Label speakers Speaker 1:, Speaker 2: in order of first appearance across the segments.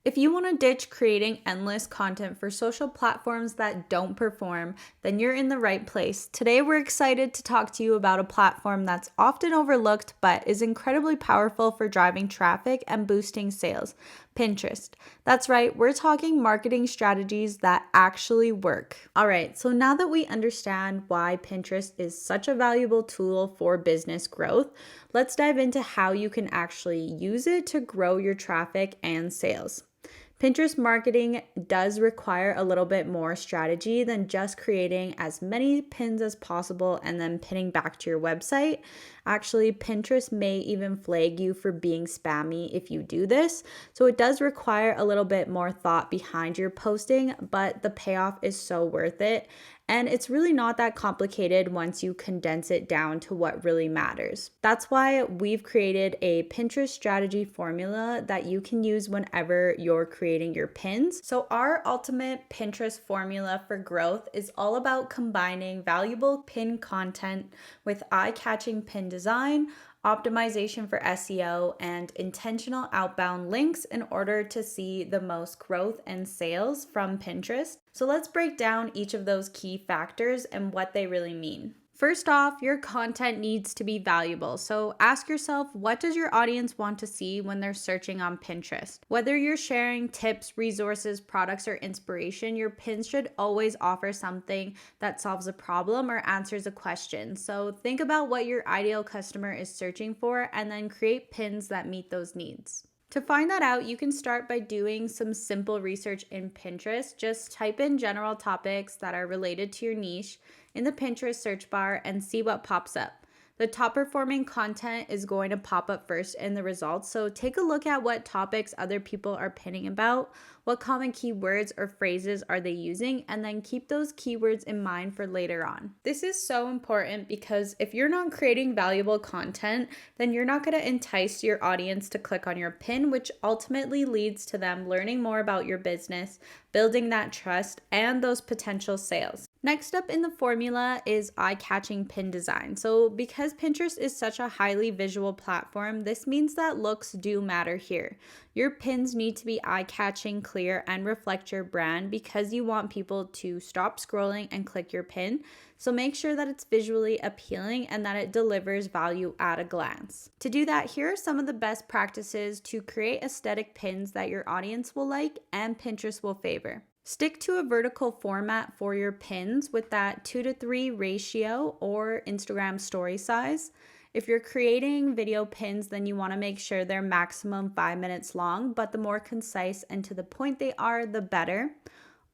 Speaker 1: If you want to ditch creating endless content for social platforms that don't perform, then you're in the right place. Today, we're excited to talk to you about a platform that's often overlooked but is incredibly powerful for driving traffic and boosting sales: Pinterest. That's right, we're talking marketing strategies that actually work. All right, so now that we understand why Pinterest is such a valuable tool for business growth, let's dive into how you can actually use it to grow your traffic and sales. Pinterest marketing does require a little bit more strategy than just creating as many pins as possible and then pinning back to your website. Actually, Pinterest may even flag you for being spammy if you do this. So it does require a little bit more thought behind your posting, but the payoff is so worth it. And it's really not that complicated once you condense it down to what really matters. That's why we've created a Pinterest strategy formula that you can use whenever you're creating your pins. So our ultimate Pinterest formula for growth is all about combining valuable pin content with eye-catching pin design, optimization for SEO, and intentional outbound links in order to see the most growth and sales from Pinterest. So let's break down each of those key factors and what they really mean. First off, your content needs to be valuable. So ask yourself, what does your audience want to see when they're searching on Pinterest? Whether you're sharing tips, resources, products, or inspiration, your pins should always offer something that solves a problem or answers a question. So think about what your ideal customer is searching for and then create pins that meet those needs. To find that out, you can start by doing some simple research in Pinterest. Just type in general topics that are related to your niche in the Pinterest search bar and see what pops up. The top performing content is going to pop up first in the results, so take a look at what topics other people are pinning about, what common keywords or phrases are they using, and then keep those keywords in mind for later on. This is so important because if you're not creating valuable content, then you're not going to entice your audience to click on your pin, which ultimately leads to them learning more about your business, building that trust, and those potential sales. Next up in the formula is eye-catching pin design. So because Pinterest is such a highly visual platform, this means that looks do matter here. Your pins need to be eye-catching, clear, and reflect your brand because you want people to stop scrolling and click your pin. So make sure that it's visually appealing and that it delivers value at a glance. To do that, here are some of the best practices to create aesthetic pins that your audience will like and Pinterest will favor. Stick to a vertical format for your pins with that 2:3 ratio or Instagram story size. If you're creating video pins, then you want to make sure they're maximum 5 minutes long, but the more concise and to the point they are, the better.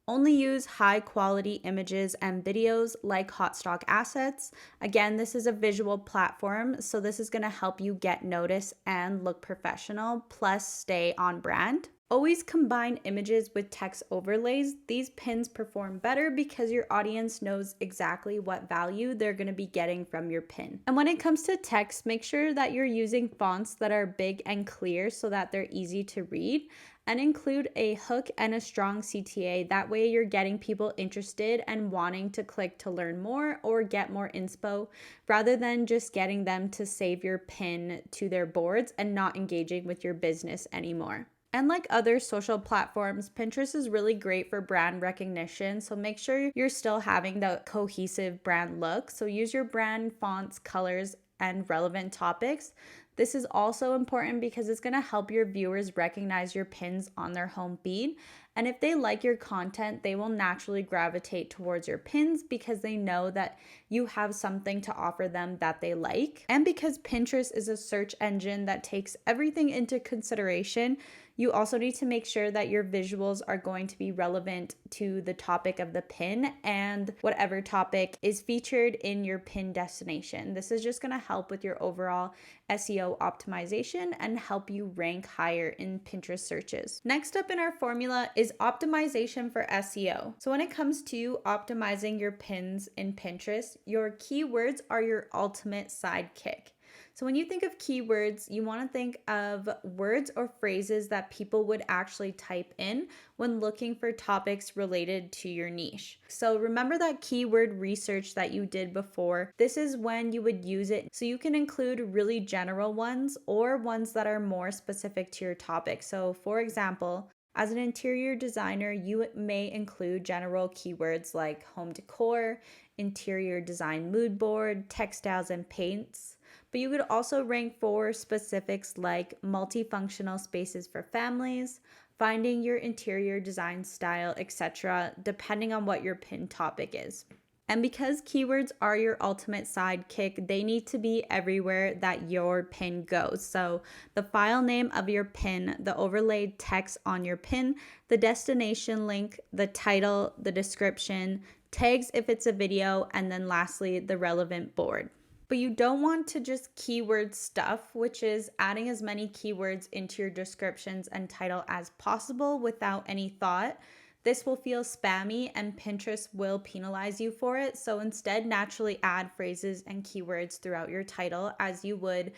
Speaker 1: Only use high quality images and videos like hot stock assets. Again, this is a visual platform, so this is going to help you get noticed and look professional, plus stay on brand. Always combine images with text overlays. These pins perform better because your audience knows exactly what value they're going to be getting from your pin. And when it comes to text, make sure that you're using fonts that are big and clear so that they're easy to read, and include a hook and a strong CTA. That way you're getting people interested and wanting to click to learn more or get more inspo, rather than just getting them to save your pin to their boards and not engaging with your business anymore. And like other social platforms, Pinterest is really great for brand recognition. So make sure you're still having the cohesive brand look. So use your brand fonts, colors, and relevant topics. This is also important because it's going to help your viewers recognize your pins on their home feed. And if they like your content, they will naturally gravitate towards your pins because they know that you have something to offer them that they like. And because Pinterest is a search engine that takes everything into consideration, you also need to make sure that your visuals are going to be relevant to the topic of the pin and whatever topic is featured in your pin destination. This is just going to help with your overall SEO optimization and help you rank higher in Pinterest searches. Next up in our formula is optimization for SEO. So when it comes to optimizing your pins in Pinterest, your keywords are your ultimate sidekick. So when you think of keywords, you want to think of words or phrases that people would actually type in when looking for topics related to your niche. So remember that keyword research that you did before. This is when you would use it. So you can include really general ones or ones that are more specific to your topic. So for example, As an interior designer, you may include general keywords like home decor, interior design mood board, textiles, and paints. But you could also rank for specifics like multifunctional spaces for families, finding your interior design style, etc., depending on what your pin topic is. And because keywords are your ultimate sidekick, they need to be everywhere that your pin goes. So the file name of your pin, the overlaid text on your pin, the destination link, the title, the description, tags if it's a video, and then lastly, the relevant board. But you don't want to just keyword stuff, which is adding as many keywords into your descriptions and title as possible without any thought. This will feel spammy and Pinterest will penalize you for it. So instead, naturally add phrases and keywords throughout your title as you would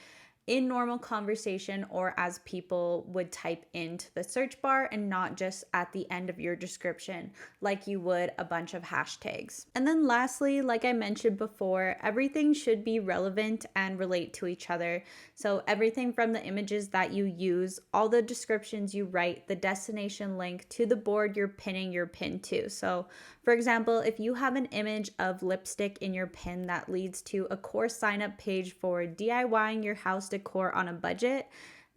Speaker 1: in normal conversation or as people would type into the search bar and not just at the end of your description like you would a bunch of hashtags. And then lastly, like I mentioned before, everything should be relevant and relate to each other. So everything from the images that you use, all the descriptions you write, the destination link to the board you're pinning your pin to. So for example, if you have an image of lipstick in your pin that leads to a course sign up page for DIYing your house decor on a budget,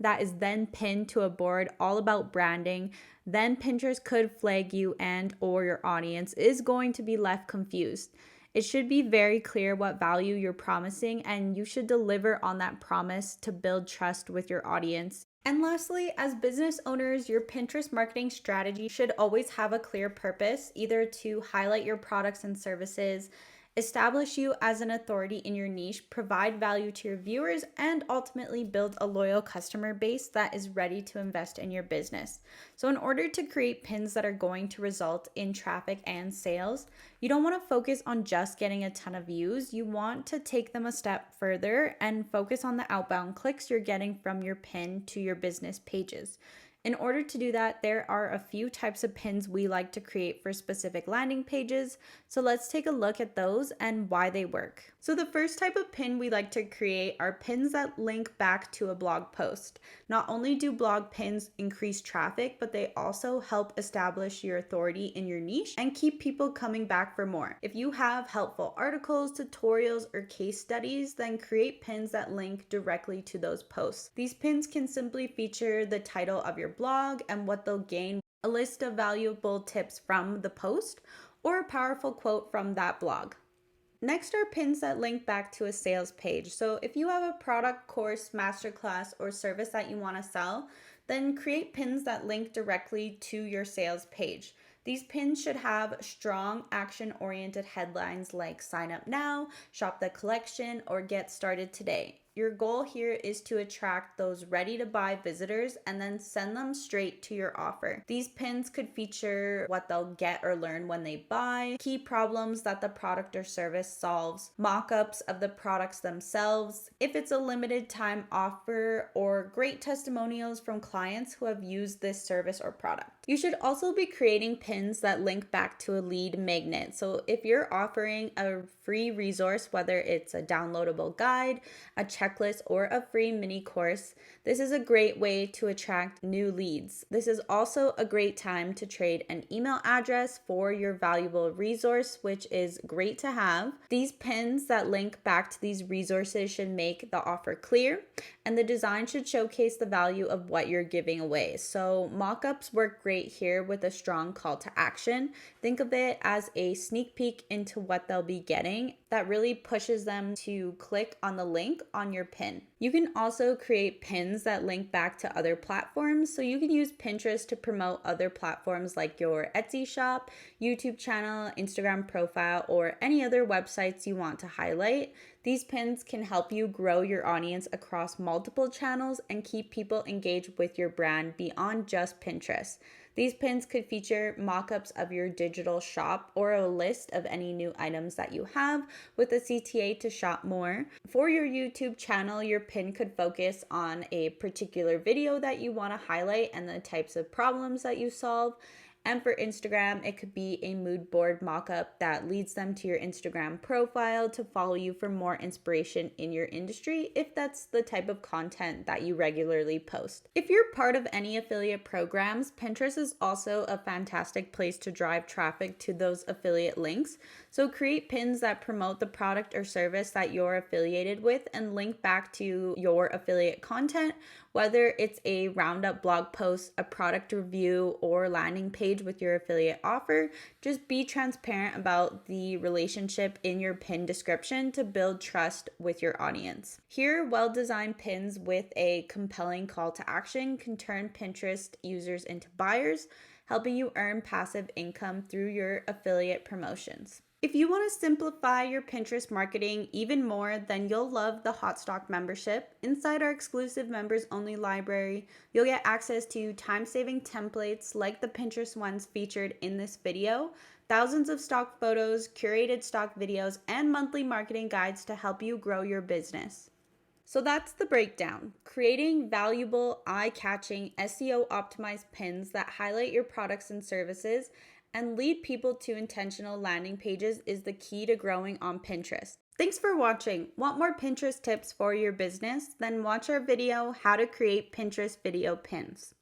Speaker 1: that is then pinned to a board all about branding, then Pinterest could flag you and or your audience is going to be left confused. It should be very clear what value you're promising, and you should deliver on that promise to build trust with your audience. And lastly, as business owners, your Pinterest marketing strategy should always have a clear purpose, either to highlight your products and services, establish you as an authority in your niche, provide value to your viewers, and ultimately build a loyal customer base that is ready to invest in your business. So in order to create pins that are going to result in traffic and sales, you don't want to focus on just getting a ton of views. You want to take them a step further and focus on the outbound clicks you're getting from your pin to your business pages. In order to do that, there are a few types of pins we like to create for specific landing pages. So let's take a look at those and why they work. So the first type of pin we like to create are pins that link back to a blog post. Not only do blog pins increase traffic, but they also help establish your authority in your niche and keep people coming back for more. If you have helpful articles, tutorials, or case studies, then create pins that link directly to those posts. These pins can simply feature the title of your blog and what they'll gain, a list of valuable tips from the post, or a powerful quote from that blog. Next are pins that link back to a sales page. So if you have a product, course, masterclass, or service that you want to sell, then create pins that link directly to your sales page. These pins should have strong action-oriented headlines like sign up now, shop the collection, or get started today. Your goal here is to attract those ready to buy visitors and then send them straight to your offer. These pins could feature what they'll get or learn when they buy, key problems that the product or service solves, mock-ups of the products themselves, if it's a limited time offer, or great testimonials from clients who have used this service or product. You should also be creating pins that link back to a lead magnet. So if you're offering a free resource, whether it's a downloadable guide, a checklist, or a free mini course, this is a great way to attract new leads. This is also a great time to trade an email address for your valuable resource, which is great to have. These pins that link back to these resources should make the offer clear, and the design should showcase the value of what you're giving away. So mock-ups work great here with a strong call to action. Think of it as a sneak peek into what they'll be getting that really pushes them to click on the link on your pin. You can also create pins that link back to other platforms. So you can use Pinterest to promote other platforms like your Etsy shop, YouTube channel, Instagram profile, or any other websites you want to highlight. These pins can help you grow your audience across multiple channels and keep people engaged with your brand beyond just Pinterest. These pins could feature mock-ups of your digital shop or a list of any new items that you have with a CTA to shop more. For your YouTube channel, your pin could focus on a particular video that you want to highlight and the types of problems that you solve. And for Instagram, it could be a mood board mockup that leads them to your Instagram profile to follow you for more inspiration in your industry if that's the type of content that you regularly post. If you're part of any affiliate programs, Pinterest is also a fantastic place to drive traffic to those affiliate links. So create pins that promote the product or service that you're affiliated with and link back to your affiliate content, whether it's a roundup blog post, a product review, or landing page with your affiliate offer. Just be transparent about the relationship in your pin description to build trust with your audience. Here, well-designed pins with a compelling call to action can turn Pinterest users into buyers, helping you earn passive income through your affiliate promotions. If you want to simplify your Pinterest marketing even more, then you'll love the Hotstock membership. Inside our exclusive members only library, you'll get access to time-saving templates like the Pinterest ones featured in this video, thousands of stock photos, curated stock videos, and monthly marketing guides to help you grow your business. So that's the breakdown. Creating valuable, eye-catching, SEO-optimized pins that highlight your products and services and lead people to intentional landing pages is the key to growing on Pinterest. Thanks for watching. Want more Pinterest tips for your business? Then watch our video, How to Create Pinterest Video Pins.